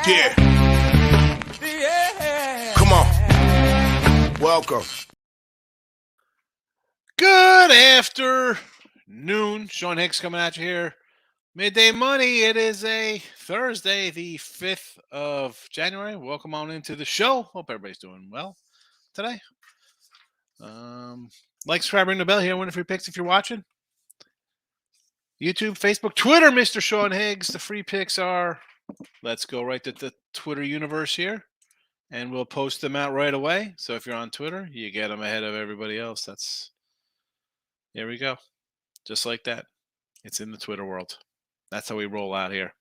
Yeah. Come on. Welcome. Good afternoon. Sean Higgs coming at you here. Midday Money. It is a Thursday, the 5th of January. Welcome on into the show. Hope everybody's doing well today. Like, subscribe, ring the bell here. Win free picks if you're watching. YouTube, Facebook, Twitter, Mr. Sean Higgs. The free picks are, let's go right to the Twitter universe here. And we'll post them out right away. So if you're on Twitter, you get them ahead of everybody else. There we go. Just like that. It's in the Twitter world. That's how we roll out here.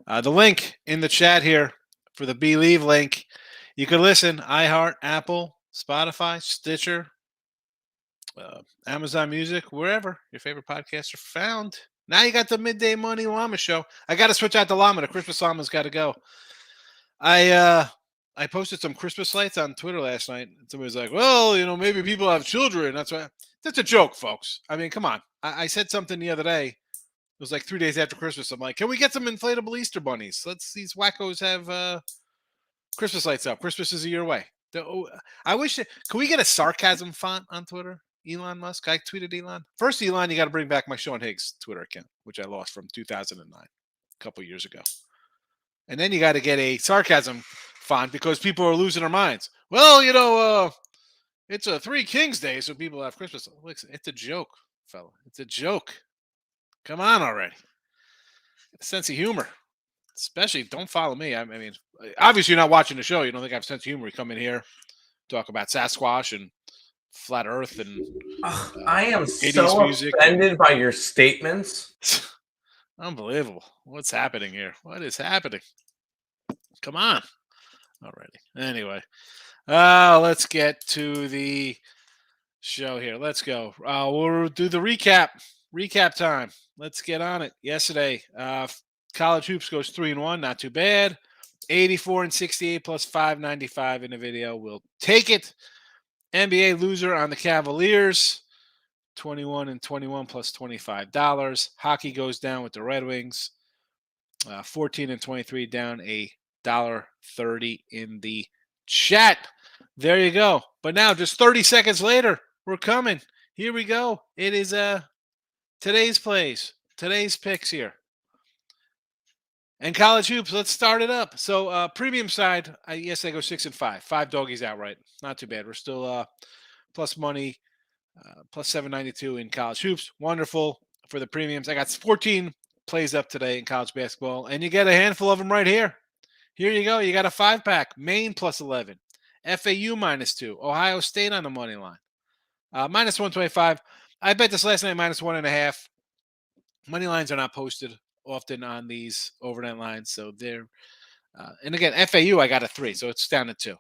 The link in the chat here for the Believe link. You can listen iHeart, Apple, Spotify, Stitcher, Amazon Music, wherever your favorite podcasts are found. Now you got the Midday Money Llama Show. I got to switch out the llama. The Christmas llama's got to go. I posted some Christmas lights on Twitter last night. And somebody's like, well, maybe people have children. That's a joke, folks. I mean, come on. I said something the other day. It was like 3 days after Christmas. I'm like, can we get some inflatable Easter bunnies? Let's these wackos have Christmas lights up. Christmas is a year away. I wish. Can we get a sarcasm font on Twitter? Elon Musk. I tweeted Elon. First, Elon, you got to bring back my Sean Higgs Twitter account, which I lost from 2009, a couple years ago. And then you got to get a sarcasm font because people are losing their minds. Well, it's a Three Kings Day, so people have Christmas. Listen, it's a joke, fella. It's a joke. Come on already. A sense of humor. Especially, don't follow me. I mean, obviously you're not watching the show. You don't think I have a sense of humor. You come in here, talk about Sasquatch and flat Earth and I am so offended by your statements. Unbelievable. What's happening here? What is happening? Come on. Already. Anyway, let's get to the show here. Let's go. We'll do the recap. Recap time. Let's get on it. Yesterday, college hoops goes 3-1. Not too bad. 84 and 68 plus 595 in the video. We'll take it. NBA loser on the Cavaliers. 21 and 21 plus $25. Hockey goes down with the Red Wings. 14 and 23 down $1.30 in the chat. There you go. But now, just 30 seconds later, we're coming. Here we go. It is today's plays, today's picks here. And college hoops, let's start it up. So premium side, yes, I go 6 and 5. 5 doggies outright. Not too bad. We're still plus money, plus 792 in college hoops. Wonderful for the premiums. I got 14 plays up today in college basketball, and you get a handful of them right here. Here you go. You got a 5-pack. Maine plus 11. FAU minus 2. Ohio State on the money line. Minus 125. I bet this last night minus 1.5. Money lines are not posted often on these overnight lines, so they're and again, FAU I got a 3, so it's down to 2.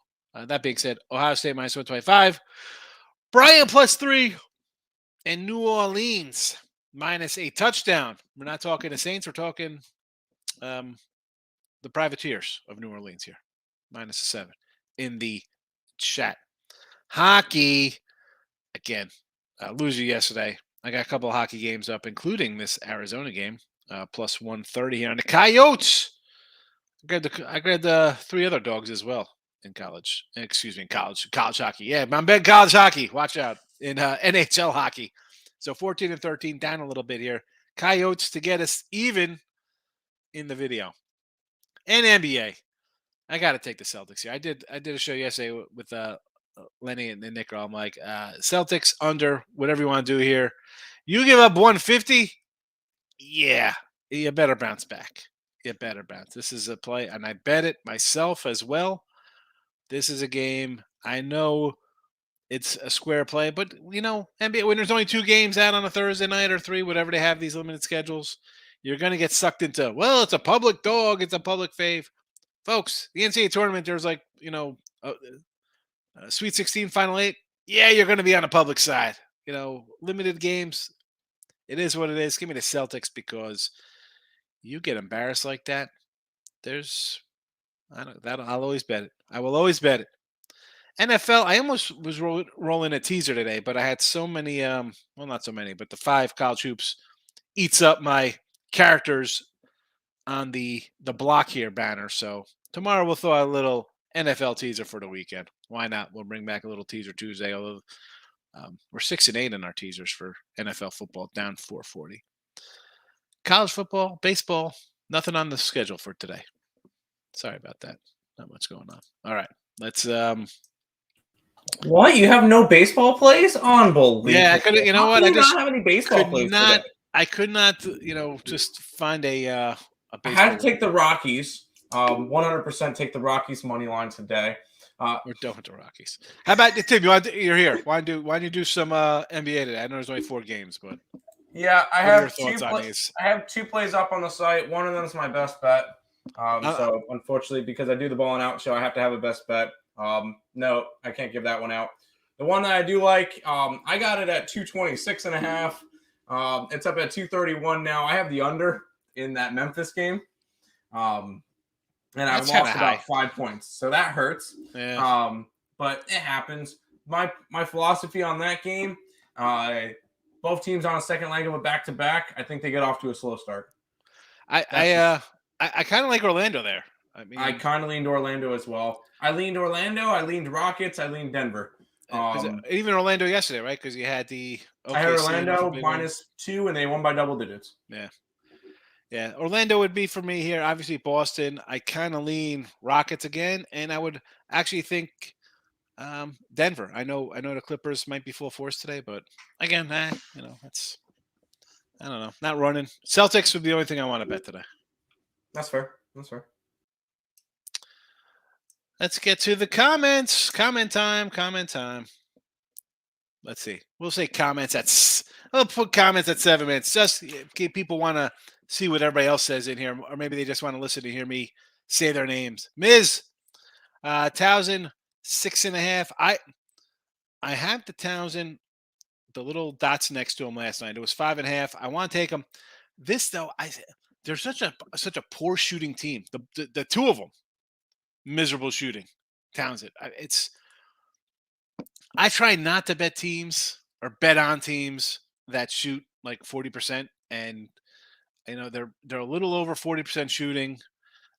That being said, Ohio State minus 125. Bryant plus 3. And New Orleans minus a touchdown. We're not talking the Saints. We're talking the Privateers of New Orleans here. Minus a 7 in the chat. Hockey, again, loser yesterday. I got a couple of hockey games up, including this Arizona game, plus 130 here. And the Coyotes, I grabbed the 3 other dogs as well in college. Excuse me, college hockey. Yeah, I'm betting college hockey. Watch out in NHL hockey. So 14 and 13, down a little bit here. Coyotes to get us even in the video. And NBA. I got to take the Celtics here. I did a show yesterday with Lenny and Nick. I'm like, Celtics under, whatever you want to do here. You give up 150? Yeah, you better bounce back. You better bounce. This is a play, and I bet it myself as well. This is a game. I know it's a square play, but, NBA, when there's only 2 games out on a Thursday night or 3, whatever they have these limited schedules, you're going to get sucked into, well, it's a public dog, it's a public fave. Folks, the NCAA tournament, there's like, Sweet 16, Final 8. Yeah, you're going to be on the public side. Limited games. It is what it is. Give me the Celtics because you get embarrassed like that. I'll always bet it. I will always bet it. NFL, I almost was rolling a teaser today, but I had so many, not so many, but the 5 college hoops eats up my characters on the block here banner. So tomorrow we'll throw out a little NFL teaser for the weekend. Why not? We'll bring back a little teaser Tuesday. Although we're 6-8 in our teasers for NFL football, down 440. College football, baseball, nothing on the schedule for today. Sorry about that. Not much going on. All right, let's. What? You have no baseball plays? Unbelievable. Yeah, I could. You know what? I I just not have any baseball plays not. today. I could not. Just find a I baseball. had to take the Rockies. 100% take the Rockies money line today. We're done with the Rockies. How about Tim? You're here. Why don't you do some NBA today? I know there's only 4 games, but yeah, I what are your have thoughts on these? I have 2 plays up on the site. One of them is my best bet. So unfortunately, because I do the ball and out show, I have to have a best bet. No, I can't give that one out. The one that I do like, I got it at 226.5. It's up at 231 now. I have the under in that Memphis game. And That's I lost high. about 5 points. So that hurts. Yeah. But it happens. My philosophy on that game, both teams on a second leg of a back-to-back, I think they get off to a slow start. I kind of like Orlando there. I mean, I kind of leaned Orlando as well. I leaned Orlando. I leaned Rockets. I leaned Denver. Even Orlando yesterday, right? Because you had the I had Orlando -2, and they won by double digits. Yeah. Orlando would be for me here. Obviously, Boston. I kind of lean Rockets again, and I would actually think Denver. I know the Clippers might be full force today, but again, it's I don't know, not running. Celtics would be the only thing I want to bet today. That's fair. Let's get to the comments. Comment time. Let's see. We'll say comments I'll put comments at 7 minutes. Just in case people want to see what everybody else says in here, or maybe they just want to listen to hear me say their names. Ms. Townsend, 6.5. I have the Townsend, the little dots next to him last night. It was 5.5. I want to take them. This though, they're such a poor shooting team. The 2 of them, miserable shooting. Townsend. I try not to bet teams or bet on teams that shoot like 40%, and they're a little over 40% shooting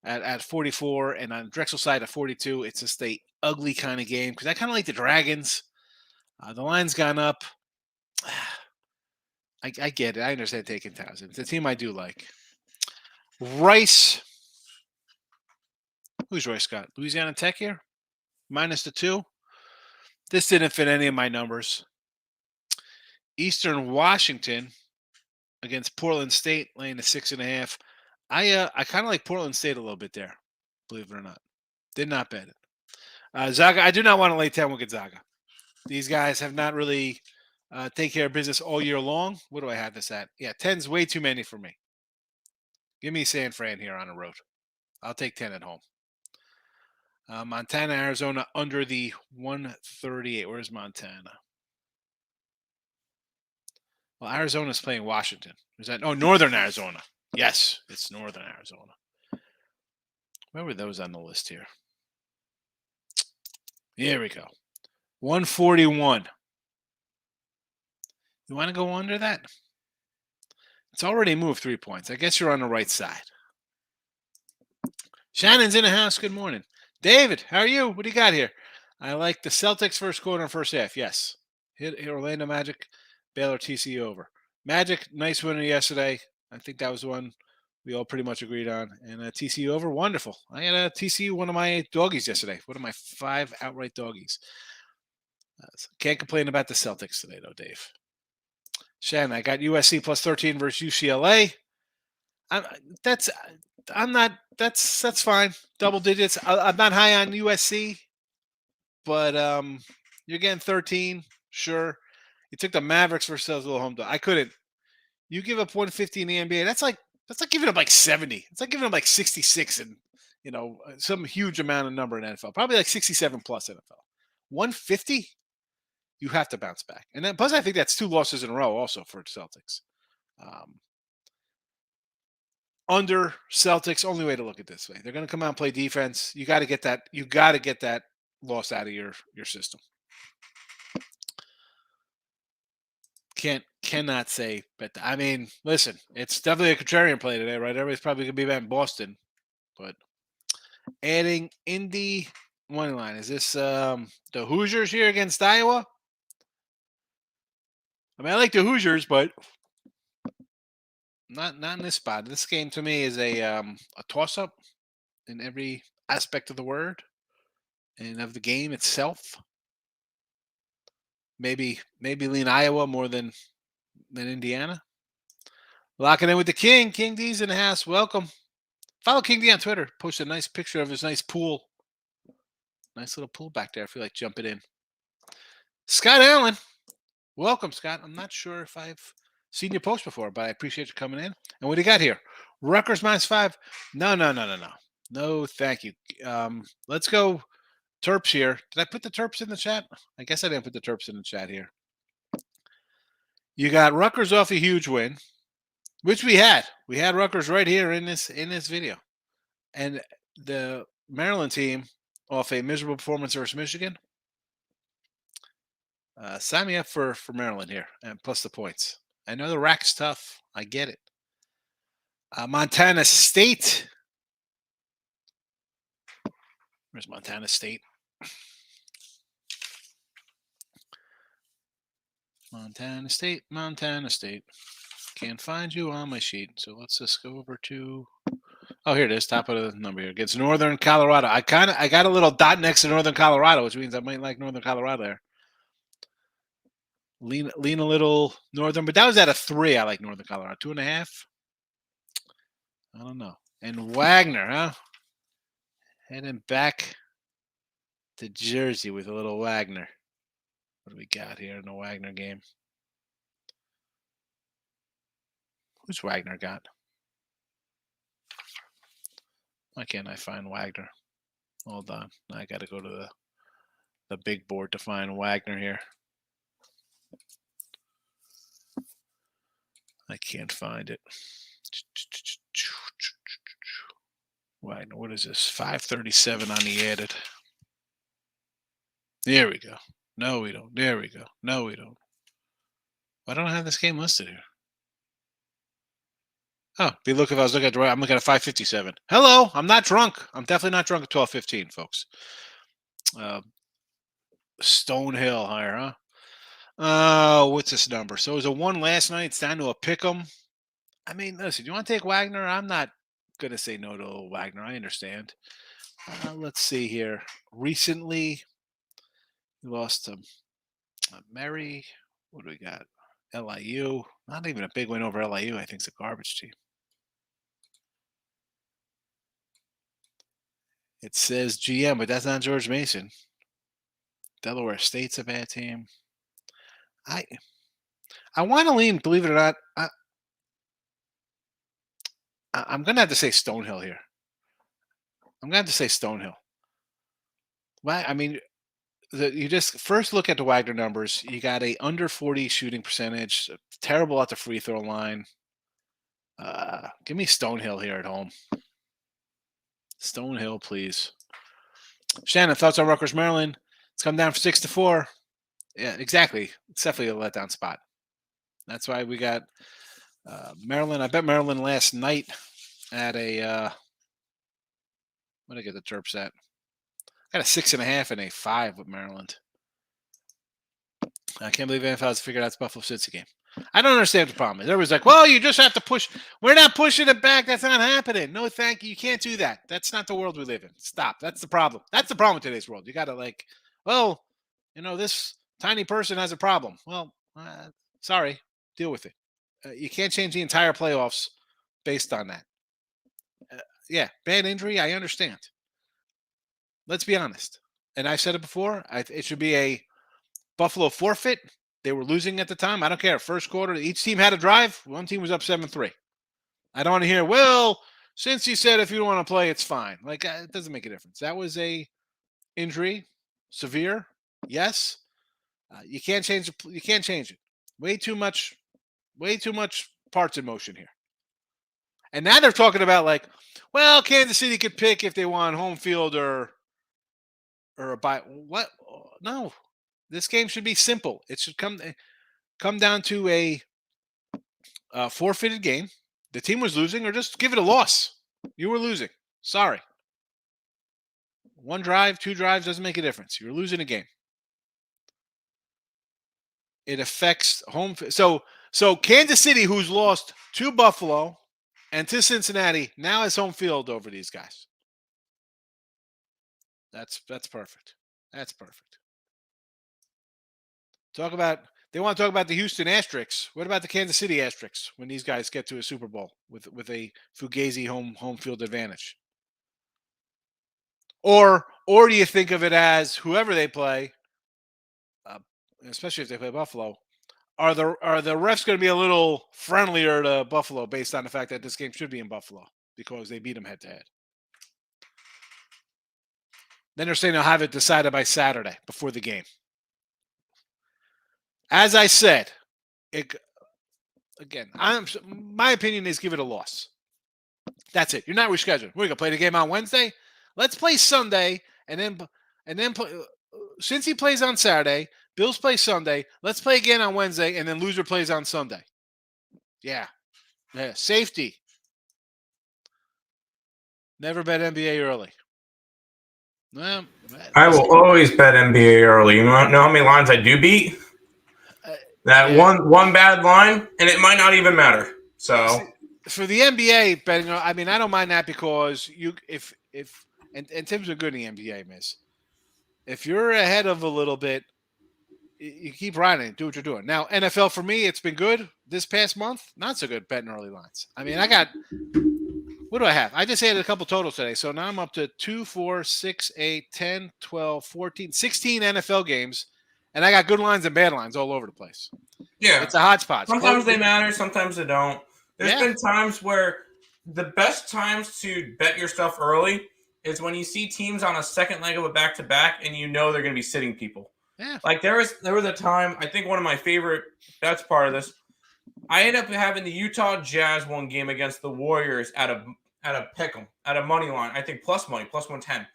at 44, and on Drexel side at 42. It's just a ugly kind of game because I kind of like the Dragons. The line's gone up. I get it. I understand taking Townsend. It's a team I do like. Rice. Who's Rice got? Louisiana Tech here? -2. This didn't fit any of my numbers. Eastern Washington against Portland State, laying the 6.5. I kind of like Portland State a little bit there, believe it or not. Did not bet it. Zaga, I do not want to lay 10 with Gonzaga. These guys have not really taken care of business all year long. What do I have this at? Yeah, 10's way too many for me. Give me San Fran here on the road. I'll take 10 at home. Montana, Arizona under the 138. Where's Montana? Well, Arizona's playing Washington. Is that Northern Arizona? Yes, it's Northern Arizona. Where were those on the list here? Here we go. 141. You want to go under that? It's already moved 3 points. I guess you're on the right side. Shannon's in the house. Good morning. David, how are you? What do you got here? I like the Celtics first quarter and first half. Yes. Hit Orlando Magic, Baylor TCU over. Magic, nice winner yesterday. I think that was the one we all pretty much agreed on. And TCU over, wonderful. I had a TCU, one of my doggies yesterday. One of my 5 outright doggies. Can't complain about the Celtics today, though, Dave. Shannon, I got USC +13 versus UCLA. That's fine. Double digits. I'm not high on USC, but you're getting 13. Sure. You took the Mavericks versus those little home dog. I couldn't. You give up 150 in the NBA. That's like giving up like 70. It's like giving up like 66 and some huge amount of number in NFL. Probably like 67 plus NFL. 150. You have to bounce back. And then plus I think that's 2 losses in a row also for the Celtics. Under Celtics, only way to look at this way. They're going to come out and play defense. You got to get that. You got to get that loss out of your system. cannot say, but I mean, listen, it's definitely a contrarian play today, right? Everybody's probably gonna be betting Boston, but adding Indy money line. Is this the Hoosiers here against Iowa? I mean, I like the Hoosiers, but not in this spot. This game to me is a toss up in every aspect of the word and of the game itself. Maybe lean Iowa more than Indiana. Locking in with the King. King D's in the house. Welcome. Follow King D on Twitter. Posted a nice picture of his nice pool. Nice little pool back there. I feel like jumping in. Scott Allen. Welcome, Scott. I'm not sure if I've seen your post before, but I appreciate you coming in. And what do you got here? Rutgers -5. No. No, thank you. Let's go Terps here. Did I put the Terps in the chat? I guess I didn't put the Terps in the chat here. You got Rutgers off a huge win, which we had. We had Rutgers right here in this video. And the Maryland team off a miserable performance versus Michigan. Sign me up for Maryland here, and plus the points. I know the rack's tough. I get it. Montana State. Where's Montana State? Montana State. Can't find you on my sheet. So let's just go over to. Oh, here it is. Top of the number here. Against Northern Colorado. I got a little dot next to Northern Colorado, which means I might like Northern Colorado there. Lean a little Northern, but that was at a 3. I like Northern Colorado. 2.5. I don't know. And Wagner, huh? Heading back to Jersey with a little Wagner. What do we got here in the Wagner game? Who's Wagner got? Why can't I find Wagner? Hold on. I got to go to the big board to find Wagner here. I can't find it. Wagner, what is this? 537 on the added. There we go. No, we don't. There we go. No, we don't. Why don't I have this game listed here? Oh, if you look, if I was looking at the right, I'm looking at 557. Hello, I'm not drunk. I'm definitely not drunk at 12:15, folks. Stonehill higher, huh? What's this number? So it was a 1 last night. It's down to a pick 'em. I mean, listen, do you want to take Wagner? I'm not going to say no to Wagner. I understand. Let's see here. Recently, we lost to Mary. What do we got? LIU. Not even a big win over LIU. I think it's a garbage team. It says GM, but that's not George Mason. Delaware State's a bad team. I want to lean, believe it or not. I'm going to have to say Stonehill here. I'm going to have to say Stonehill. Well, I mean, you just first look at the Wagner numbers. You got a under 40 shooting percentage, terrible at the free throw line. Give me Stonehill here at home. Stonehill, please. Shannon, thoughts on Rutgers, Maryland? It's come down from 6-4. Yeah, exactly. It's definitely a letdown spot. That's why we got Maryland. I bet Maryland last night at a what did I get the Terps at? I got a 6.5 and a 5 with Maryland. I can't believe NFL has figured out this Buffalo Cincy game. I don't understand what the problem is. Everybody's like, well, you just have to push. We're not pushing it back. That's not happening. No, thank you. You can't do that. That's not the world we live in. Stop. That's the problem. That's the problem with today's world. You got to well, this tiny person has a problem. Well, sorry. Deal with it. You can't change the entire playoffs based on that. Yeah, bad injury. I understand. Let's be honest. And I've said it before. It should be a Buffalo forfeit. They were losing at the time. I don't care. First quarter, each team had a drive. One team was up 7-3. I don't want to hear, well, since he said if you don't want to play, it's fine. It doesn't make a difference. That was a injury, severe. Yes. You can't change it. You can't change it. Way too much parts in motion here. And now they're talking about well, Kansas City could pick if they want home field or a bye. What? No. This game should be simple. It should come. come down to a forfeited game, the team was losing, or just give it a loss. You were losing. Sorry. One drive, two drives doesn't make a difference. You're losing a game. It affects home. So Kansas City, who's lost to Buffalo and to Cincinnati, now has home field over these guys. That's perfect. That's perfect. They want to talk about the Houston Asterix. What about the Kansas City Asterix when these guys get to a Super Bowl with a Fugazi home field advantage? Or do you think of it as whoever they play, especially if they play Buffalo, are the refs going to be a little friendlier to Buffalo based on the fact that this game should be in Buffalo because they beat them head to head? Then they're saying they'll have it decided by Saturday before the game. As I said, my opinion is give it a loss. That's it. You're not rescheduling. We're gonna play the game on Wednesday. Let's play Sunday, and then play. Since he plays on Saturday, Bills play Sunday. Let's play again on Wednesday, and then loser plays on Sunday. Yeah. Safety. Never bet NBA early. Well, I will always bet NBA early. You know how many lines I do beat? One bad line, and it might not even matter. So for the NBA betting, I mean, I don't mind that because if Tim's been good in the NBA, miss. If you're ahead of a little bit, you keep riding it. Do what you're doing. Now, NFL for me, it's been good this past month. Not so good betting early lines. I mean, what do I have? I just added a couple totals today. So now I'm up to 2, 4, 6, 8, 10, 12, 14, 16 NFL games. And I got good lines and bad lines all over the place. Yeah. It's a hodgepodge. Sometimes they matter. Sometimes they don't. There's been times where the best times to bet your stuff early is when you see teams on a second leg of a back-to-back and you know they're going to be sitting people. Yeah. Like there was a time, I think one of my favorite bets part of this, I ended up having the Utah Jazz one game against the Warriors at a pick'em, at a money line. I think plus money, plus 110.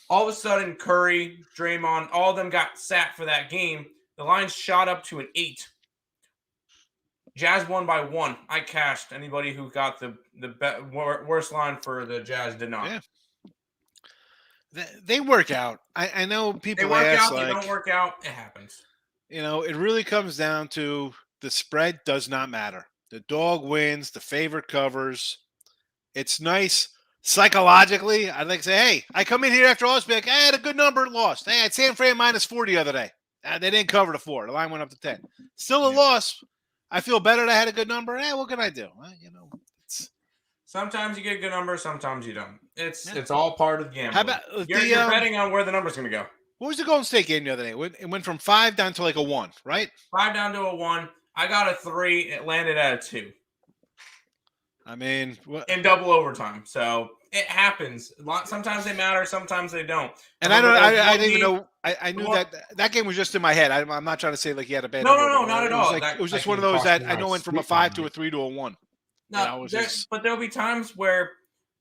All of a sudden, Curry, Draymond, all of them got sat for that game. The line shot up to an 8. Jazz won by 1. I cashed. Anybody who got the worst line for the Jazz did not. Yeah. They work out. I know people they work ask, out. They don't work out. It happens. You know, it really comes down to the spread does not matter. The dog wins. The favorite covers. It's nice. Psychologically, I'd like to say, hey, I come in here after all this, be like, I had a good number, lost. Hey, I had San Fran minus 40 the other day. They didn't cover the 4. The line went up to 10. Still a loss. I feel better that I had a good number. Hey, what can I do? Sometimes you get a good number, sometimes you don't. It's all part of the game. How about you're betting on where the number's going to go. What was the Golden State game the other day? It went from 5 down to like a 1, right? 5 down to a 1. I got a 3. It landed at a 2. I mean, in double overtime. So it happens. Sometimes they matter, sometimes they don't. And I didn't even know. I knew that game was just in my head. I'm not trying to say like he had a bad. No, not at all. It was just one of those that I know went from a 5 to a 3 to a 1. No, but there'll be times where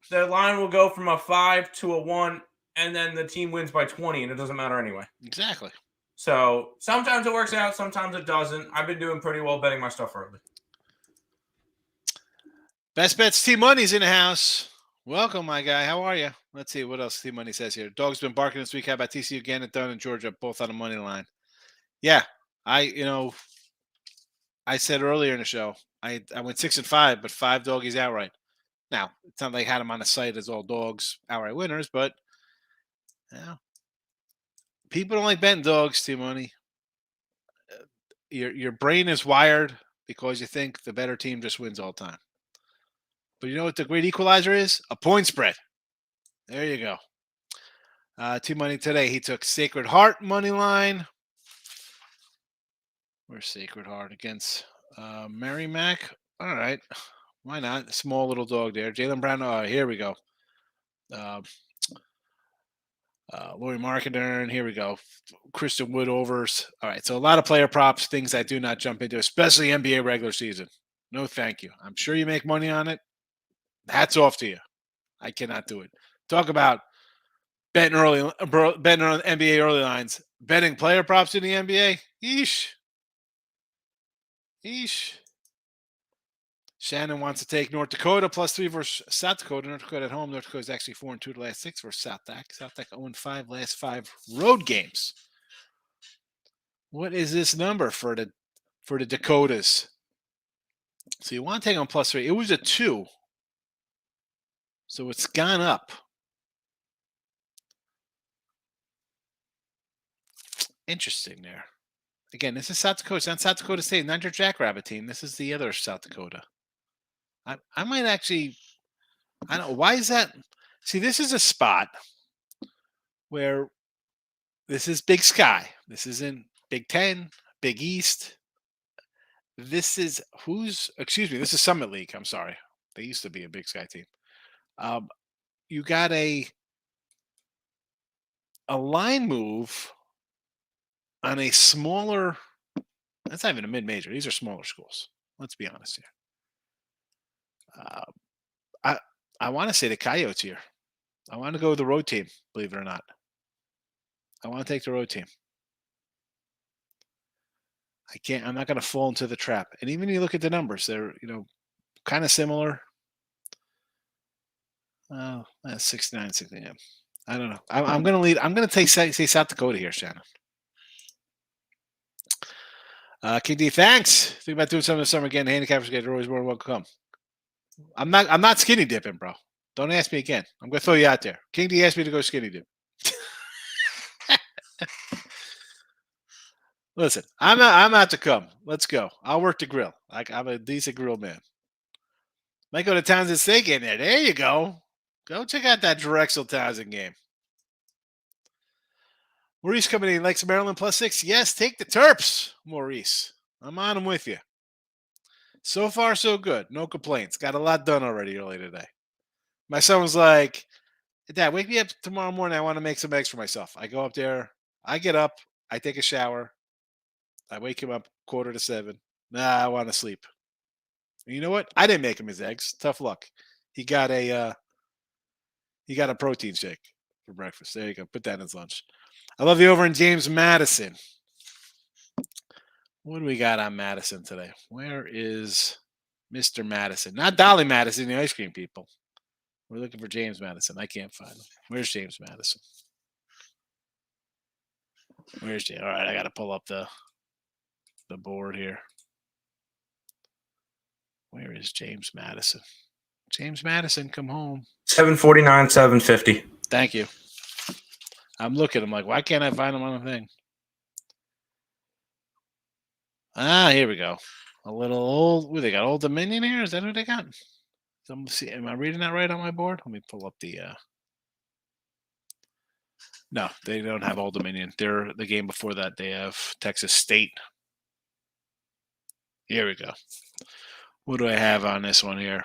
the line will go from a 5 to a 1, and then the team wins by 20, and it doesn't matter anyway. Exactly. So sometimes it works out, sometimes it doesn't. I've been doing pretty well betting my stuff early. Best Bets T Money's in the house. Welcome, my guy. How are you? Let's see what else T Money says here. Dog's been barking this week. How about TCU again and Dunn and Georgia both on the money line? Yeah, I said earlier in the show I went 6-5, but 5 doggies outright. Now it's not like I had them on the site as all dogs outright winners, but people don't like betting dogs. T Money. Your brain is wired because you think the better team just wins all the time. But you know what the great equalizer is? A point spread. There you go. T-Money today, he took Sacred Heart money line. Where's Sacred Heart? Against Mary Mac. All right. Why not? Small little dog there. Jaylen Brown. Here we go. Lori Marketer. Here we go. Kristen Wood overs. All right. So a lot of player props, things I do not jump into, especially NBA regular season. No, thank you. I'm sure you make money on it. Hats off to you. I cannot do it. Talk about betting on NBA early lines. Betting player props in the NBA. Yeesh. Eesh. Shannon wants to take North Dakota +3 versus South Dakota. North Dakota at home. North Dakota is actually 4-2 the last 6 versus South Dak. South Dak 0-5 last 5 road games. What is this number for the Dakotas? So you want to take on +3. It was a 2. So it's gone up. Interesting there. Again, this is South Dakota. It's not South Dakota State, not your Jackrabbit team. This is the other South Dakota. I might actually, I don't know. Why is that? See, this is a spot where this is Big Sky. This isn't Big Ten, Big East. This is this is Summit League. I'm sorry. They used to be a Big Sky team. You got a line move on a smaller, that's not even a mid-major. These are smaller schools. Let's be honest here. I want to say the Coyotes here. I want to go with the road team, believe it or not. I want to take the road team. I'm not going to fall into the trap. And even if you look at the numbers, they're, kind of similar. 69, 69. I don't know. I'm going to lead. I'm going to say South Dakota here, Shannon. King D, thanks. Think about doing something this summer again. The handicappers get always more welcome. I'm not skinny dipping, bro. Don't ask me again. I'm going to throw you out there. King D asked me to go skinny dip. Listen, I'm out to come. Let's go. I'll work the grill. I'm a decent grill man. Might go to Townsend Steak in there. There you go. Go check out that Drexel Townsend game. Maurice coming in. Likes Maryland +6. Yes, take the Terps, Maurice. I'm on them with you. So far, so good. No complaints. Got a lot done already early today. My son was like, Dad, wake me up tomorrow morning. I want to make some eggs for myself. I go up there. I get up. I take a shower. I wake him up 6:45. Nah, I want to sleep. And you know what? I didn't make him his eggs. Tough luck. He got a protein shake for breakfast. There you go. Put that in his lunch. I love you over in James Madison. What do we got on Madison today? Where is Mr. Madison? Not Dolly Madison, the ice cream people. We're looking for James Madison. I can't find him. Where's James Madison? Where's James? All right, I got to pull up the board here. Where is James Madison? James Madison, come home. 749, 750. Thank you. I'm looking. I'm like, why can't I find him on the thing? Here we go. A little old. What, they got Old Dominion here? Is that who they got? See, am I reading that right on my board? Let me pull up the. No, they don't have Old Dominion. They're the game before that. They have Texas State. Here we go. What do I have on this one here?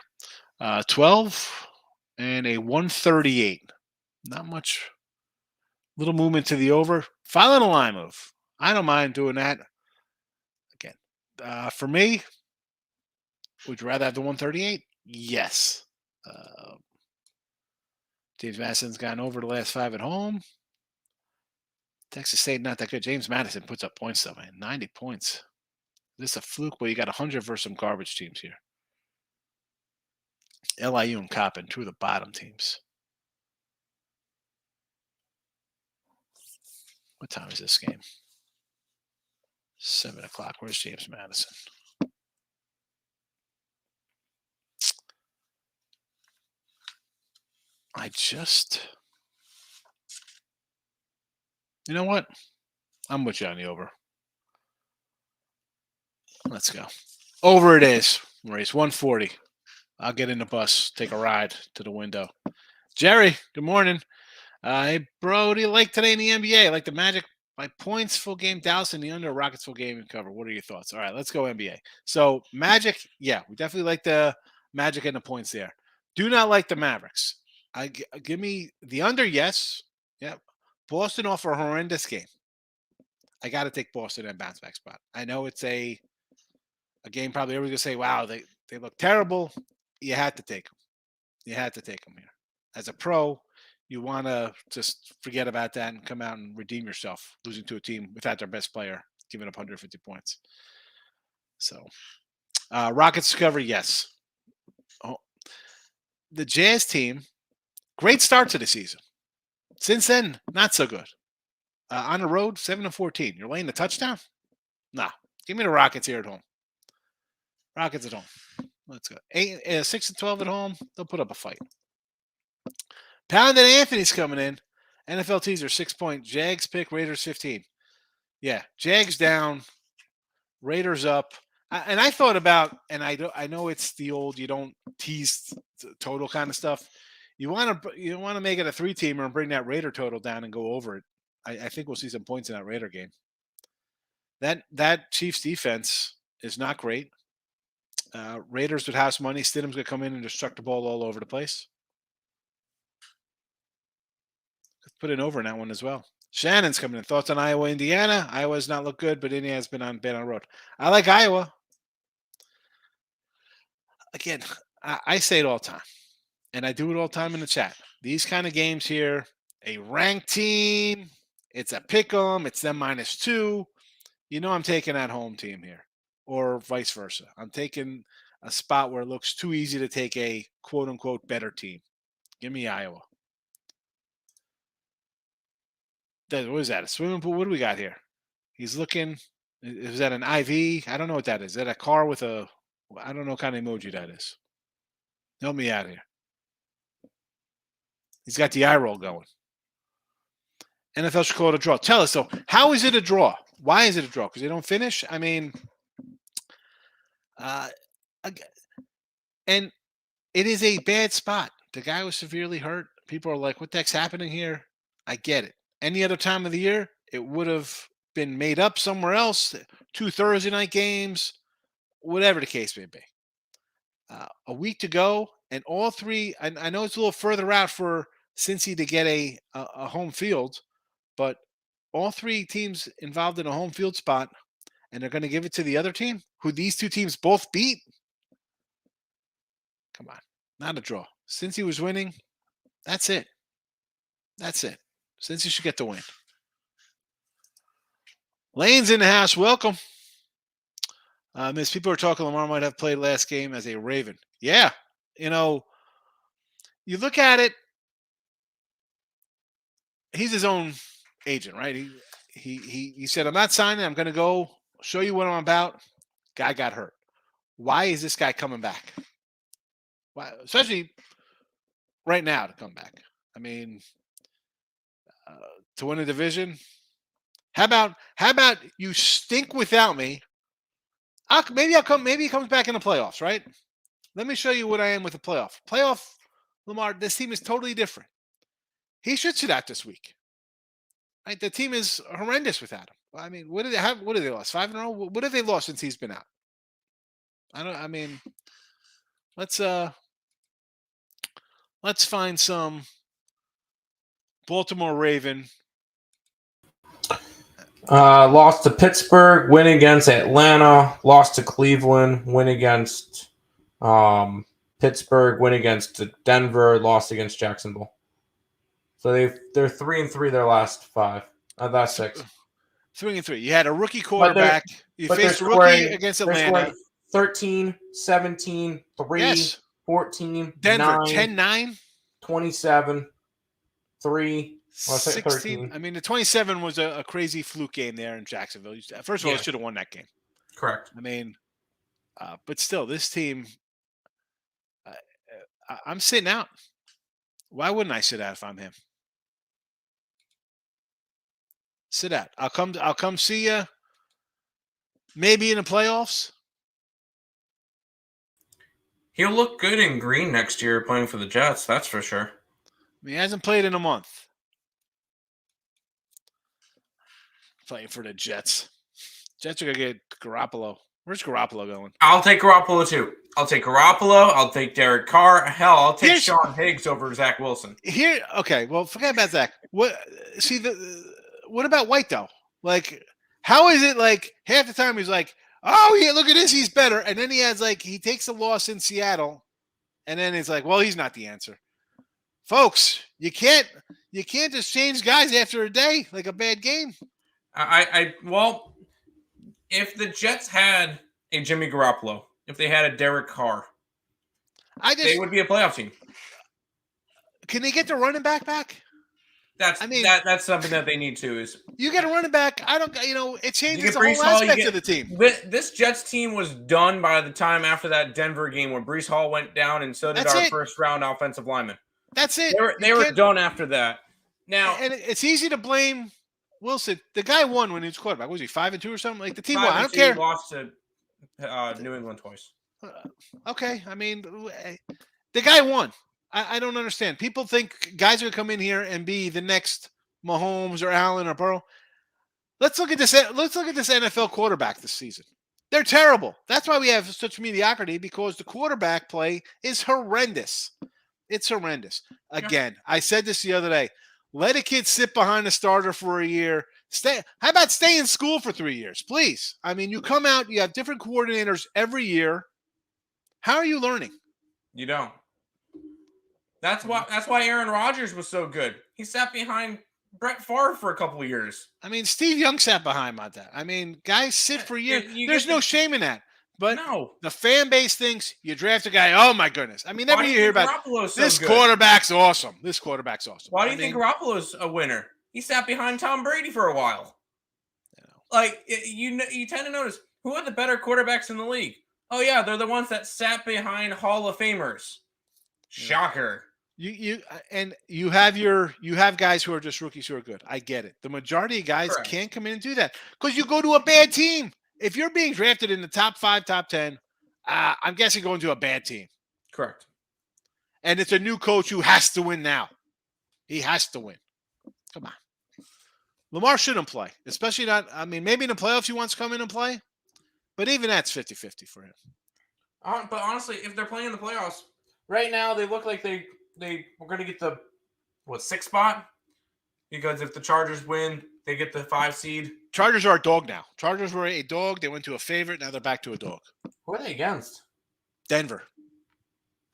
12 and a 138. Not much. Little movement to the over. Following a line move. I don't mind doing that. Again, for me, would you rather have the 138? Yes. James Madison's gotten over the last 5 at home. Texas State not that good. James Madison puts up points though, man. 90 points. Is this a fluke? Well, you got 100 versus some garbage teams here. LIU and Coppin, 2 of the bottom teams. What time is this game? 7 o'clock. Where's James Madison? You know what? I'm with you on the over. Let's go. Over it is. Race 140. I'll get in the bus, take a ride to the window. Jerry, good morning. Hey, bro, what do you like today in the NBA? I like the Magic by points full game, Dallas in the under, Rockets full game and cover. What are your thoughts? All right, let's go NBA. So Magic, yeah, we definitely like the Magic and the points there. Do not like the Mavericks. Give me the under, yes. Yeah. Boston off a horrendous game. I got to take Boston and bounce back spot. I know it's a game probably everyone's going to say, wow, they look terrible. You had to take them. You had to take them here. As a pro, you want to just forget about that and come out and redeem yourself, losing to a team without their best player, giving up 150 points. So, Rockets cover, yes. Oh, the Jazz team, great start to the season. Since then, not so good. On the road, 7-14. You're laying the touchdown? Nah. Give me the Rockets here at home. Rockets at home. Let's go. 6-12 at home. They'll put up a fight. Pound and Anthony's coming in. NFL teaser 6-point. Jags pick. Raiders 15. Yeah, Jags down. Raiders up. And I thought about, and I know it's the old you don't tease total kind of stuff. You want to make it a 3-teamer and bring that Raider total down and go over it. I think we'll see some points in that Raider game. That Chiefs defense is not great. Raiders with house money. Stidham's going to come in and just chuck the ball all over the place. Put an over in that one as well. Shannon's coming in. Thoughts on Iowa, Indiana? Iowa's not looked good, but Indiana's been on the road. I like Iowa. Again, I say it all the time, and I do it all the time in the chat. These kind of games here, a ranked team, it's a pick 'em, it's them -2. You know I'm taking that home team here, or vice versa. I'm taking a spot where it looks too easy to take a quote-unquote better team. Give me Iowa. What is that? A swimming pool? What do we got here? He's looking. Is that an IV? I don't know what that is. Is that a car with a? I don't know what kind of emoji that is. Help me out here. He's got the eye roll going. NFL should call it a draw. Tell us, though, how is it a draw? Why is it a draw? Because they don't finish? I mean, and it is a bad spot. The guy was severely hurt. People are like, what the heck's happening here? I get it. Any other time of the year, it would have been made up somewhere else. 2 Thursday night games, whatever the case may be. A week to go, and all three. I know it's a little further out for Cincy to get a home field, but all 3 teams involved in a home field spot, and they're going to give it to the other team, who these 2 teams both beat. Come on, not a draw. Cincy was winning. That's it. That's it. Cincy should get the win. Lane's in the house. Welcome. Miss, people are talking Lamar might have played last game as a Raven. Yeah. You look at it, he's his own agent, right? He said, I'm not signing. I'm going to go show you what I'm about. Guy got hurt. Why is this guy coming back? Why, especially right now to come back? I mean, to win a division. How about you stink without me? Maybe I'll come. Maybe he comes back in the playoffs, right? Let me show you what I am with the playoff. Lamar, this team is totally different. He should sit out this week. Right? The team is horrendous without him. I mean, what did they have? What did they lost? 5 in a row? What have they lost since he's been out? Let's find some Baltimore Raven. Lost to Pittsburgh, win against Atlanta, lost to Cleveland, win against Pittsburgh, win against Denver, lost against Jacksonville. So they're 3-3 their last 5. Last 6. 3-3. You had a rookie quarterback. You faced a rookie against Atlanta. 13, 17, 3, yes. 14, Denver, 9, 10-9. 27, 3. 16. I mean, the 27 was a crazy fluke game there in Jacksonville. First of all, they should have won that game. Correct. I mean, but still, this team, I'm sitting out. Why wouldn't I sit out if I'm him? Sit out. I'll come see you. Maybe in the playoffs. He'll look good in green next year playing for the Jets. That's for sure. I mean, he hasn't played in a month. Playing for the Jets. Jets are going to get Garoppolo. Where's Garoppolo going? I'll take Garoppolo too. I'll take Garoppolo. I'll take Derek Carr. Hell, I'll take Sean Higgs over Zach Wilson. Okay, well, forget about Zach. What about White, though? Like, how is it like half the time he's like, oh, yeah, look at this, he's better. And then he takes a loss in Seattle, and then it's like, well, he's not the answer. Folks, you can't just change guys after a day like a bad game. Well, if the Jets had a Jimmy Garoppolo, if they had a Derek Carr, they would be a playoff team. Can they get the running back back? That's something that they need to is you get a running back. I don't, it changes the whole aspect of the team. This Jets team was done by the time after that Denver game when Breece Hall went down, and so did our first round offensive lineman. That's it. They were done after that. Now, and it's easy to blame Wilson. The guy won when he was quarterback. Was he 5-2 or something? Like the team won. I don't care. He lost to New England twice. Okay, I mean, the guy won. I don't understand. People think guys are going to come in here and be the next Mahomes or Allen or Burrow. Let's look at this NFL quarterback this season. They're terrible. That's why we have such mediocrity, because the quarterback play is horrendous. It's horrendous. Again, I said this the other day. Let a kid sit behind a starter for a year. How about stay in school for 3 years, please? I mean, you come out, you have different coordinators every year. How are you learning? You don't. That's why Aaron Rodgers was so good. He sat behind Brett Favre for a couple of years. I mean, Steve Young sat behind him on that. I mean, guys sit for years. There's no shame in that. But the fan base thinks you draft a guy. Oh my goodness! I mean, every year you hear about this quarterback's awesome. This quarterback's awesome. Why do you think Garoppolo's a winner? He sat behind Tom Brady for a while. Like you tend to notice who are the better quarterbacks in the league. Oh yeah, they're the ones that sat behind Hall of Famers. Shocker. You have guys who are just rookies who are good. I get it. The majority of guys can't come in and do that because you go to a bad team. If you're being drafted in the top 5, top 10, I'm guessing going to a bad team. Correct. And it's a new coach who has to win now. He has to win. Come on. Lamar shouldn't play, especially not. I mean, maybe in the playoffs he wants to come in and play, but even that's 50-50 for him. But honestly, if they're playing in the playoffs right now, they look like they were going to get the 6th spot, because if the Chargers win, they get the 5 seed. Chargers are a dog now. Chargers were a dog. They went to a favorite. Now they're back to a dog. Who are they against? Denver.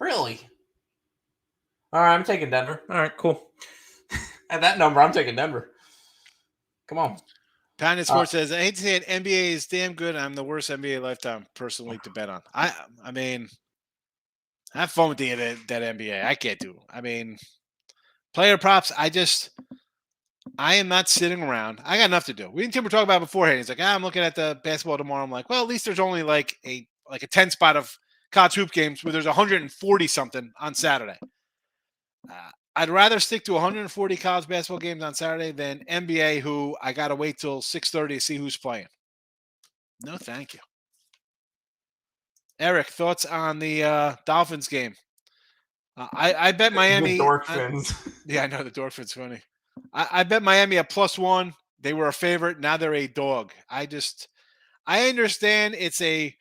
Really? All right, I'm taking Denver. All right, cool. At that number, I'm taking Denver. Come on. Panic Sports says, I hate to say it, NBA is damn good. I'm the worst NBA lifetime person league to bet on. I mean, have fun with that NBA. I can't do it. I mean, player props, I am not sitting around. I got enough to do. We and Tim were talking about it beforehand. He's like, I'm looking at the basketball tomorrow. I'm like, well, at least there's only like a 10 spot of college hoop games where there's 140 something on Saturday. I'd rather stick to 140 college basketball games on Saturday than NBA, who I got to wait till 6:30 to see who's playing. No, thank you. Eric, thoughts on the Dolphins game? I bet Miami. The Dorkfins. Yeah, I know the Dorkfins funny. I bet Miami at +1. They were a favorite. Now they're a dog. I understand it's a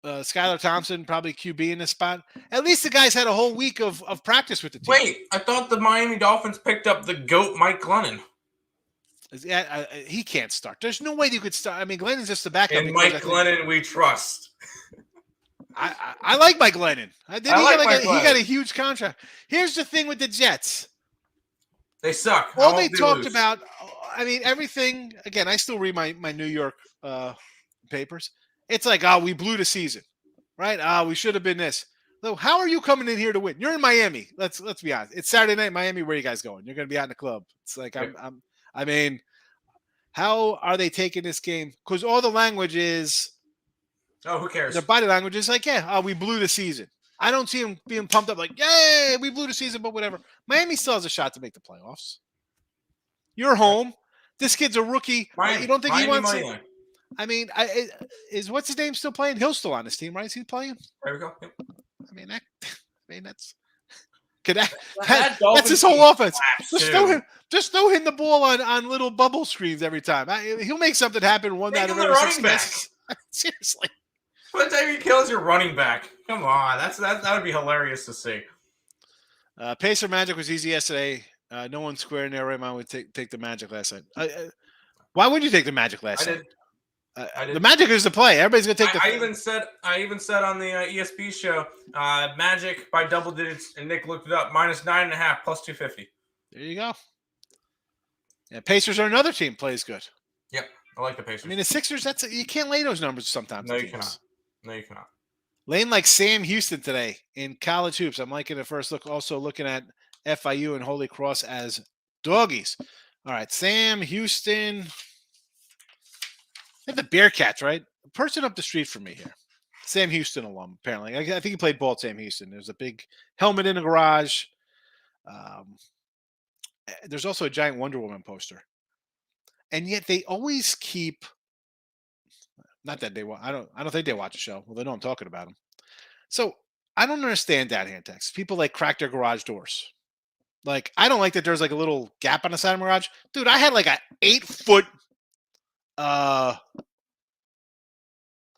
Skylar Thompson, probably QB in this spot. At least the guys had a whole week of practice with the team. Wait, I thought the Miami Dolphins picked up the GOAT Mike Glennon. He can't start. There's no way you could start. I mean, Glennon's just the backup. And Mike Glennon, we trust. I like Mike Glennon. He got a huge contract. Here's the thing with the Jets. They suck. All they talked about, I mean, everything, again, I still read my New York papers. It's like, we blew the season, right? We should have been this. So how are you coming in here to win? You're in Miami. Let's be honest. It's Saturday night, Miami. Where are you guys going? You're going to be out in the club. It's like, I mean, how are they taking this game? Because all the language is, who cares? Their body language is like, we blew the season. I don't see them being pumped up like, yay, we blew the season, but whatever. Miami still has a shot to make the playoffs. You're home. This kid's a rookie. Miami, you don't think he wants to? I mean, is what's his name still playing? Hill's still on this team, right? Is he playing? There we go. Yep. That's his whole offense. Just throw him the ball on little bubble screens every time. He'll make something happen. One Make out him of the running back. Seriously. What Tyreek Hill is your running back? Come on, that would be hilarious to see. Pacer Magic was easy yesterday. No one square in their right mind would take the Magic last night. Why would you take the Magic last night? I did. The Magic is the play. Everybody's gonna take the. I even said on the ESP show, Magic by double digits, and Nick looked it up, -9.5 +250. There you go. Yeah, Pacers are another team plays good. Yep. I like the Pacers. I mean, the Sixers, you can't lay those numbers sometimes. No, to you teams. cannot. No, you cannot. Laying like Sam Houston today in college hoops. I'm liking the first look. Also looking at FIU and Holy Cross as doggies. All right, Sam Houston. They have the Bearcats, right? A person up the street from me here. Sam Houston alum, apparently. I think he played ball at Sam Houston. There's a big helmet in the garage. There's also a giant Wonder Woman poster. And yet they always keep. Not that they want. I don't think they watch the show. Well, they know I'm talking about them. So I don't understand down here in Texas. People like crack their garage doors. Like I don't like that there's like a little gap on the side of my garage. Dude, I had like a 8-foot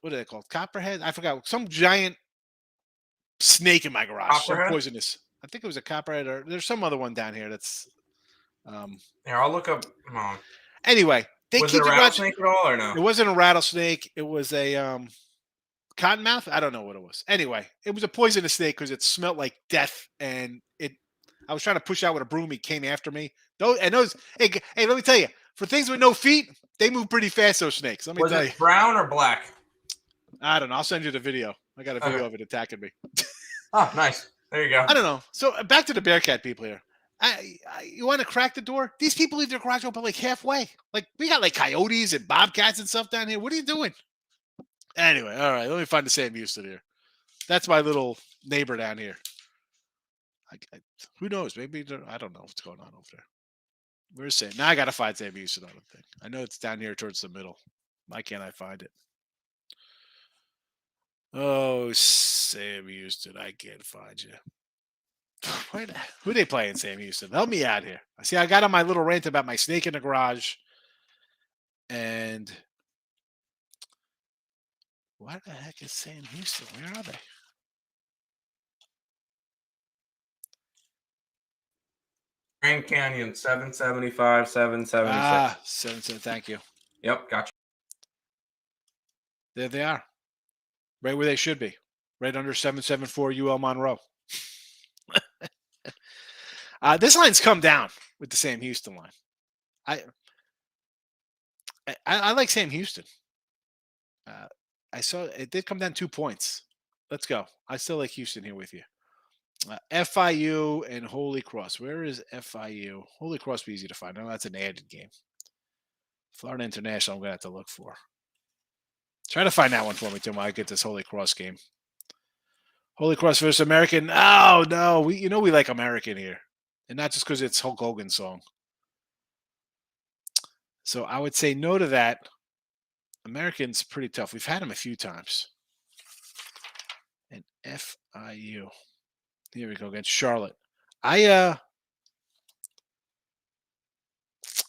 what are they called? Copperhead? I forgot. Some giant snake in my garage. Some poisonous. I think it was a copperhead, or there's some other one down here that's Here, I'll look up. Anyway, they was keep it a rattlesnake at all or no? It wasn't a rattlesnake. It was a cottonmouth. I don't know what it was. Anyway, it was a poisonous snake because it smelled like death, and I was trying to push out with a broom. He came after me. Those. Hey, let me tell you, for things with no feet, they move pretty fast. Those snakes. Let me tell you. Was it brown or black? I don't know. I'll send you the video. I got a video of it attacking me. Oh, nice. There you go. I don't know. So back to the Bearcat people here. You want to crack the door? These people leave their garage open like halfway. Like we got like coyotes and bobcats and stuff down here. What are you doing? Anyway, all right. Let me find the Sam Houston here. That's my little neighbor down here. Who knows? Maybe I don't know what's going on over there. Where's Sam? Now I got to find Sam Houston on the thing. I know it's down here towards the middle. Why can't I find it? Oh, Sam Houston, I can't find you. Who are they playing, Sam Houston? Help me out here. See, I got on my little rant about my snake in the garage. And what the heck is Sam Houston? Where are they? Grand Canyon, 775, 776. Ah, 7. Thank you. Yep, gotcha. There they are. Right where they should be. Right under 774 UL Monroe. This line's come down with the Sam Houston line. I like Sam Houston. I saw it did come down 2 points. Let's go. I still like Houston here with you. FIU and Holy Cross. Where is FIU? Holy Cross be easy to find. No, that's an added game. Florida International, I'm going to have to look for. Try to find that one for me, Tim, while I get this Holy Cross game. Holy Cross versus American. Oh, no. We like American here. And not just because it's Hulk Hogan's song. So I would say no to that. American's pretty tough. We've had him a few times. And FIU. Here we go against Charlotte. I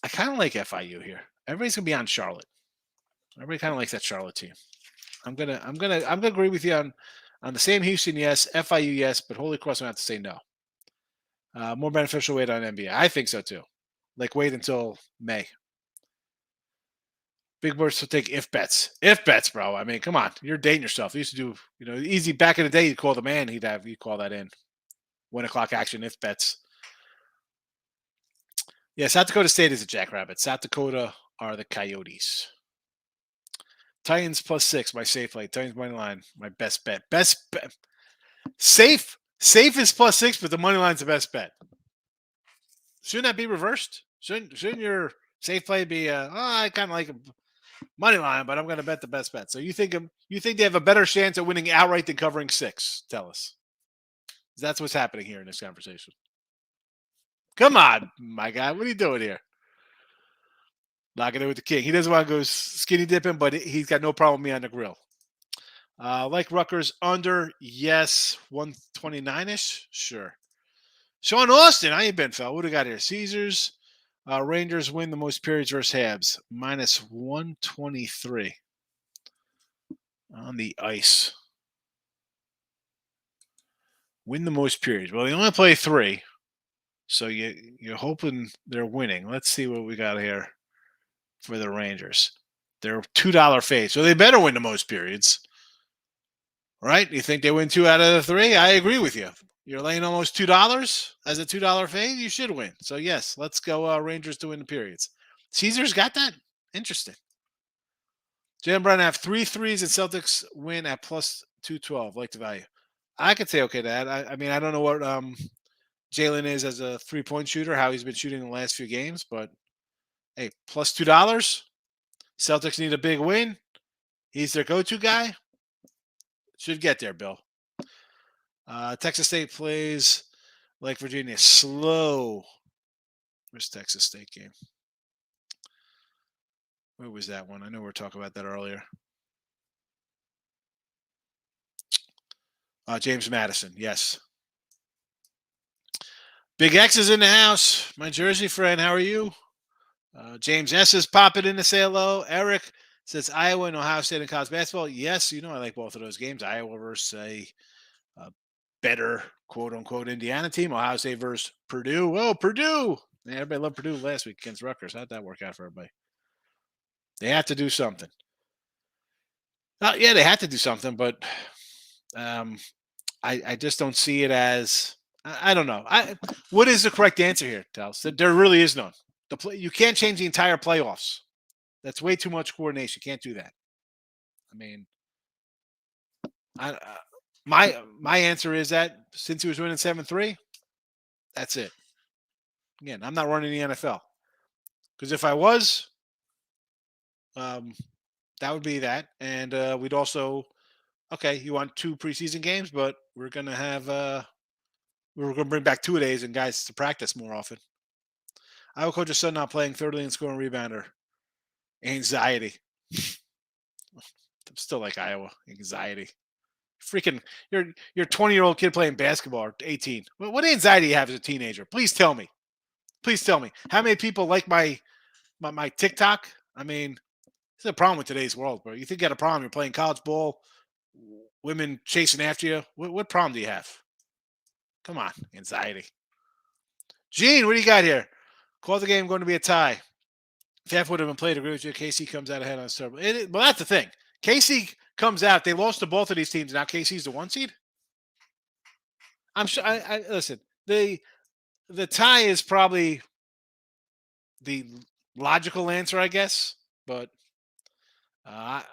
kind of like FIU here. Everybody's gonna be on Charlotte. Everybody kind of likes that Charlotte team. I'm gonna agree with you on the Sam Houston, yes, FIU, yes, but Holy Cross I'm gonna have to say no. More beneficial wait on NBA. I think so too. Like wait until May. Big Birds will take if bets. If bets, bro. I mean, come on. You're dating yourself. You used to do, easy back in the day, you'd call the man, he'd call that in. 1 o'clock action, if bets. Yeah, South Dakota State is a Jackrabbit. South Dakota are the Coyotes. Titans +6, my safe play. Titans money line, my best bet. Best bet. Safe is +6, but the money line's the best bet. Shouldn't that be reversed? Shouldn't your safe play be? I kind of like a money line, but I'm going to bet the best bet. So you think they have a better chance at winning outright than covering 6? Tell us. That's what's happening here in this conversation. Come on, my guy. What are you doing here? Locking it with the king. He doesn't want to go skinny dipping, but he's got no problem with me on the grill. Like Rutgers under, yes. 129-ish? Sure. Sean Austin, how you been, fella? What do we got here? Caesars. Rangers win the most periods versus Habs. -123 on the ice. Win the most periods. Well, they only play 3, so you're hoping they're winning. Let's see what we got here for the Rangers. They're $2 fade, so they better win the most periods. Right? You think they win 2 out of the 3? I agree with you. You're laying almost $2 as a $2 fade. You should win. So yes, let's go Rangers to win the periods. Caesars got that. Interesting. Jalen Brown have 3 threes and Celtics win at plus 212. Like the value. I could say okay to that. I mean, I don't know what Jalen is as a 3-point shooter, how he's been shooting in the last few games, but hey, plus $2. Celtics need a big win. He's their go-to guy. Should get there, Bill. Texas State plays like Virginia. Slow. Where's Texas State game? Where was that one? I know we were talking about that earlier. James Madison, yes. Big X is in the house. My Jersey friend, how are you? James S. is popping in to say hello. Eric says Iowa and Ohio State in college basketball. Yes, I like both of those games. Iowa versus a better, quote-unquote, Indiana team. Ohio State versus Purdue. Oh, Purdue! Man, everybody loved Purdue last week against Rutgers. How'd that work out for everybody? They have to do something. Yeah, they had to do something, but I just don't see it as I don't know. What is the correct answer here, Tels? There really is none. You can't change the entire playoffs. That's way too much coordination. You can't do that. I mean, my answer is that since he was winning 7-3, that's it. Again, I'm not running the NFL because if I was, that would be that, and we'd also. Okay, you want 2 preseason games, but we're going to have we're going to bring back 2-a-days and guys to practice more often. Iowa coach his son not playing, third leading scoring rebounder. Anxiety. I'm still like Iowa. Anxiety. Freaking, you're 20-year-old kid playing basketball or 18. What anxiety do you have as a teenager? Please tell me. Please tell me. How many people like my TikTok? I mean, it's a problem with today's world, bro. You think you got a problem? You're playing college ball. Women chasing after you. What problem do you have? Come on, anxiety. Gene, what do you got here? Call the game going to be a tie. If half would have been played, agree with you. KC comes out ahead on server. Well, that's the thing. KC comes out. They lost to both of these teams. Now KC's the 1 seed. I'm sure. I listen. The tie is probably the logical answer, I guess. But I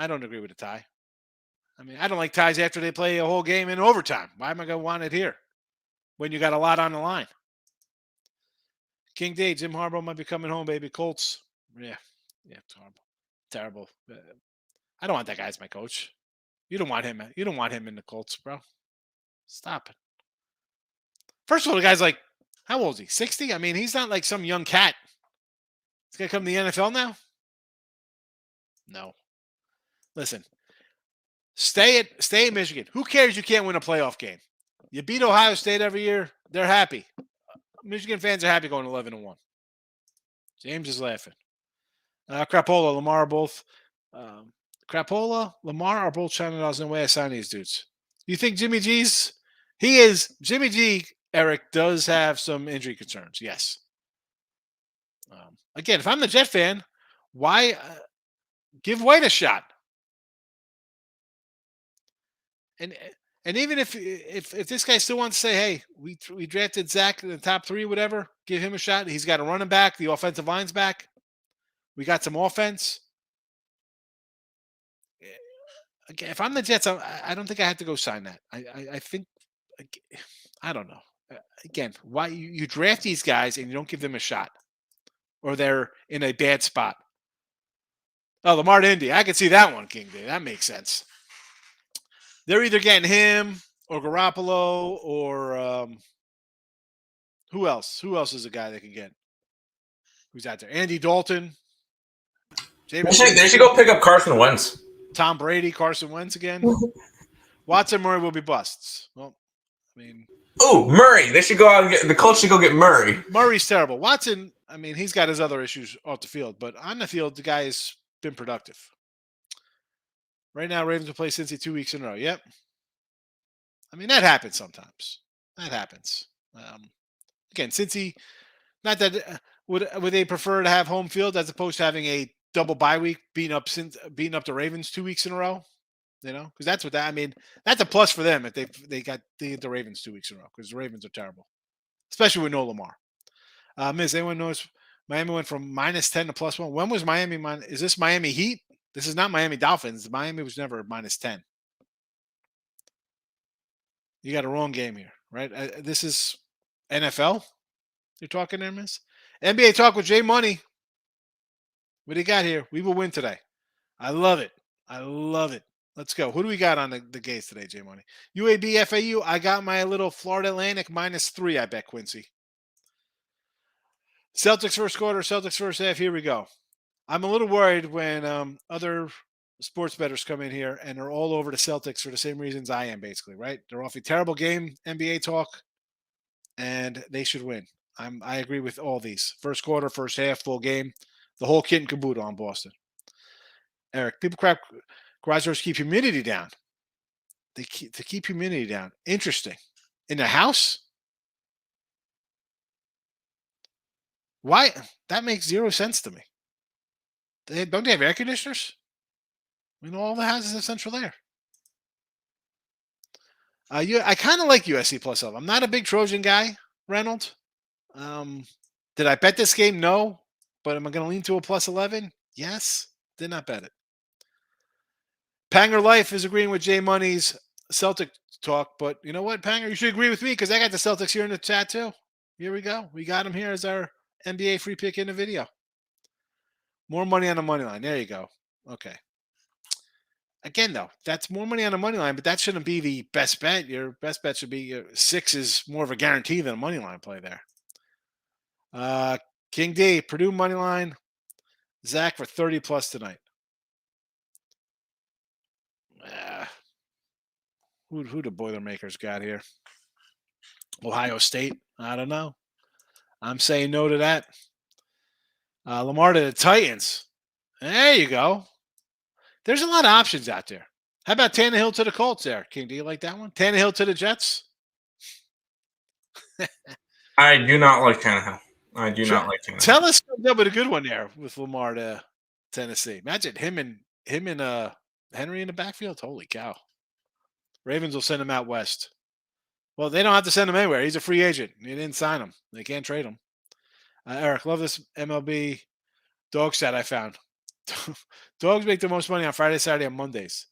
don't agree with the tie. I mean, I don't like ties after they play a whole game in overtime. Why am I going to want it here when you got a lot on the line? King Day, Jim Harbaugh might be coming home, baby. Colts. Yeah, it's horrible. Terrible. I don't want that guy as my coach. You don't want him. You don't want him in the Colts, bro. Stop it. First of all, the guy's like, how old is he? 60? I mean, he's not like some young cat. He's going to come to the NFL now? No. Listen. Stay at Michigan. Who cares you can't win a playoff game? You beat Ohio State every year. They're happy. Michigan fans are happy going 11-1. James is laughing. Crapola, Lamar are both. Crapola, Lamar are both China dollars in the way I sign these dudes. You think Jimmy G's? Jimmy G, Eric, does have some injury concerns. Yes. Again, if I'm the Jet fan, why give White a shot? And even if this guy still wants to say, hey, we drafted Zach in the top 3, whatever, give him a shot. He's got a running back. The offensive line's back. We got some offense. Again, if I'm the Jets, I don't think I have to go sign that. I think, I don't know. Again, why you draft these guys and you don't give them a shot, or they're in a bad spot. Oh, Lamar to Indy. I can see that one, King Day. That makes sense. They're either getting him or Garoppolo or who else? Who else is a guy they can get? Who's out there? Andy Dalton. They should go pick up Carson Wentz. Tom Brady, Carson Wentz again. Watson, Murray will be busts. Well, I mean. Oh, Murray. They should go out and the Colts should go get Murray. Murray's terrible. Watson, I mean, he's got his other issues off the field, but on the field, the guy has been productive. Right now, Ravens will play Cincy 2 weeks in a row. Yep. I mean, that happens sometimes. That happens. Again, Cincy, not that would they prefer to have home field as opposed to having a double bye week beating up the Ravens 2 weeks in a row? You know, because that's what I mean. That's a plus for them if they got the Ravens 2 weeks in a row because the Ravens are terrible, especially with no Lamar. Miss, anyone knows Miami went from -10 to +1? When was Miami? Is this Miami Heat? This is not Miami Dolphins. Miami was never -10. You got a wrong game here, right? This is NFL. You're talking there, Miss? NBA talk with Jay Money. What do you got here? We will win today. I love it. I love it. Let's go. Who do we got on the gates today, Jay Money? UAB FAU. I got my little Florida Atlantic -3, I bet, Quincy. Celtics first quarter, Celtics first half. Here we go. I'm a little worried when other sports bettors come in here and they're all over the Celtics for the same reasons I am, basically, right? They're off a terrible game, NBA talk, and they should win. I agree with all these. First quarter, first half, full game, the whole kit and caboodle on Boston. Eric, people crap garage doors keep humidity down. To keep humidity down. Interesting. In the house? Why? That makes zero sense to me. Don't they have air conditioners? I mean, all the houses have central air. I kind of like USC plus 11. I'm not a big Trojan guy, Reynolds. Did I bet this game? No. But am I going to lean to a plus 11? Yes. Did not bet it. Panger Life is agreeing with Jay Money's Celtic talk. But you know what, Panger? You should agree with me because I got the Celtics here in the chat too. Here we go. We got them here as our NBA free pick in the video. More money on the money line. There you go. Okay. Again, though, that's more money on the money line, but that shouldn't be the best bet. Your best bet should be 6 is more of a guarantee than a money line play there. King D, Purdue money line. Zach for 30 plus tonight. Who the Boilermakers got here? Ohio State? I don't know. I'm saying no to that. Lamar to the Titans. There you go. There's a lot of options out there. How about Tannehill to the Colts there? King, do you like that one? Tannehill to the Jets? I do not like Tannehill. I do not like Tannehill. Tell us with a good one there with Lamar to Tennessee. Imagine him and Henry in the backfield. Holy cow. Ravens will send him out west. Well, they don't have to send him anywhere. He's a free agent. They didn't sign him. They can't trade him. Eric, love this MLB dog stat I found. Dogs make the most money on Friday, Saturday, and Mondays.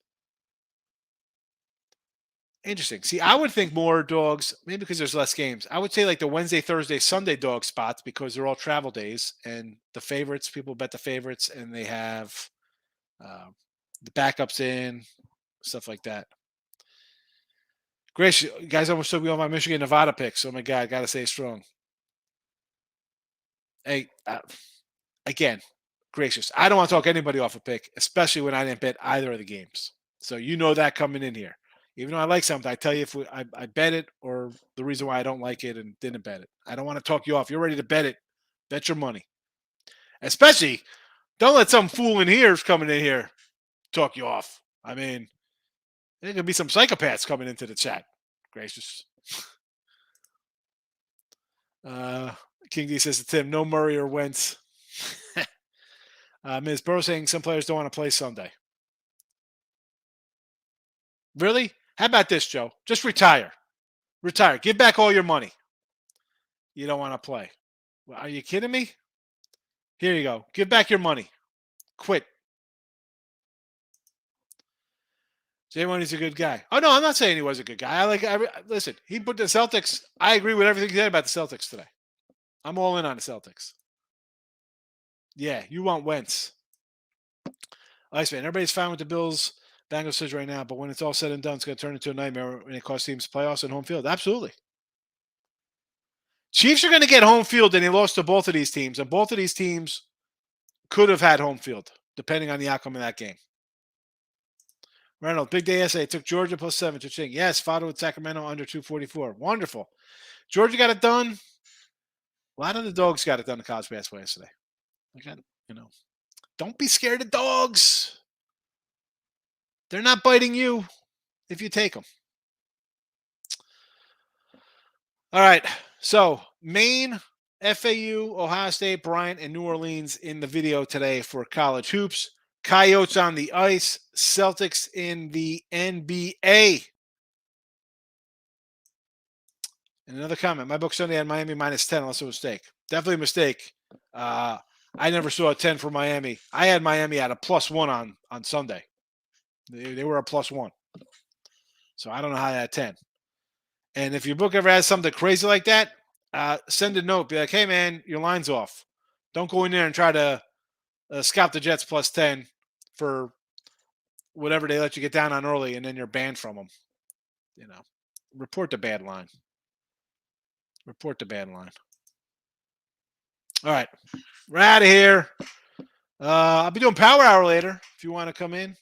Interesting. See, I would think more dogs, maybe because there's less games. I would say like the Wednesday, Thursday, Sunday dog spots because they're all travel days. And the favorites, people bet the favorites, and they have the backups in, stuff like that. Grace, you guys almost took me on my Michigan Nevada picks. Oh my God, gotta stay strong. Hey, again, gracious. I don't want to talk anybody off a pick, especially when I didn't bet either of the games. So you know that coming in here. Even though I like something, I tell you if I bet it or the reason why I don't like it and didn't bet it. I don't want to talk you off. You're ready to bet it. Bet your money. Especially, don't let some fool in here coming in here talk you off. I mean, there could be some psychopaths coming into the chat. Gracious. King D says to Tim, no Murray or Wentz. Ms. Burrow saying some players don't want to play Sunday. Really? How about this, Joe? Just retire. Retire. Give back all your money. You don't want to play. Well, are you kidding me? Here you go. Give back your money. Quit. Jay Money's a good guy. Oh, no, I'm not saying he was a good guy. Listen, he put the Celtics. I agree with everything he said about the Celtics today. I'm all in on the Celtics. Yeah, you want Wentz. Iceman, everybody's fine with the Bills Bengals says right now, but when it's all said and done, it's going to turn into a nightmare when it costs teams playoffs and home field. Absolutely. Chiefs are going to get home field, and they lost to both of these teams, and both of these teams could have had home field, depending on the outcome of that game. Reynolds, big day SA, took Georgia plus 7 to Ching. Yes, followed with Sacramento under 244. Wonderful. Georgia got it done. A lot of the dogs got it done in college basketball yesterday. Again, don't be scared of dogs. They're not biting you if you take them. All right. So, Maine, FAU, Ohio State, Bryant, and New Orleans in the video today for college hoops. Coyotes on the ice. Celtics in the NBA. And another comment. My book Sunday had Miami -10 unless it was a mistake. Definitely a mistake. I never saw a 10 for Miami. I had Miami at a +1 on Sunday. They were a +1. So I don't know how that 10. And if your book ever has something crazy like that, send a note. Be like, hey, man, your line's off. Don't go in there and try to scout the Jets +10 for whatever they let you get down on early, and then you're banned from them. Report the bad line. Report the bad line. All right. We're out of here. I'll be doing Power Hour later if you want to come in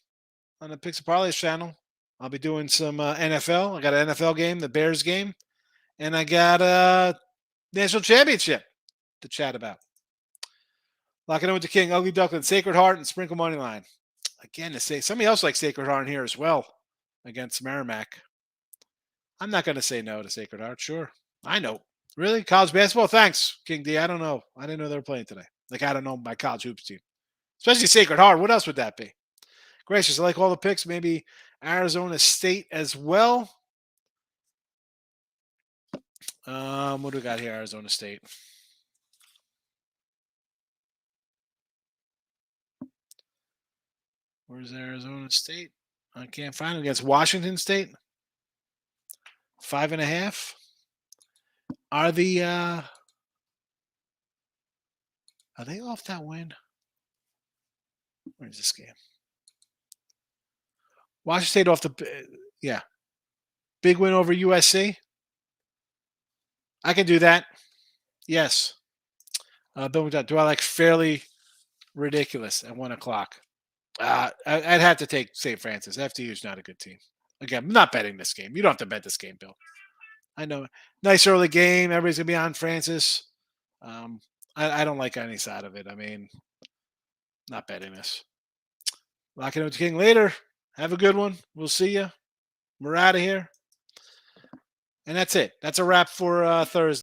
on the Picks and Parlays channel. I'll be doing some NFL. I got an NFL game, the Bears game, and I got a national championship to chat about. Locking in with the King, Ugly Duckling, Sacred Heart, and Sprinkle Money Line. Again, to say somebody else likes Sacred Heart in here as well against Merrimack. I'm not going to say no to Sacred Heart. Sure. I know. Really? College basketball? Thanks, King D. I don't know. I didn't know they were playing today. Like, I don't know my college hoops team. Especially Sacred Heart. What else would that be? Gracious. I like all the picks. Maybe Arizona State as well. What do we got here? Arizona State. Where's Arizona State? I can't find it. Against Washington State. 5.5. Are they off that win? Where's this game? Washington State off the big win over USC. I can do that. Yes. Do I like fairly ridiculous at 1:00? I'd have to take St. Francis. FDU is not a good team. Again, I'm not betting this game. You don't have to bet this game, Bill. I know. Nice early game. Everybody's going to be on Francis. I don't like any side of it. I mean, not betting this. Locking in with the King later. Have a good one. We'll see you. We're out of here. And that's it. That's a wrap for Thursday.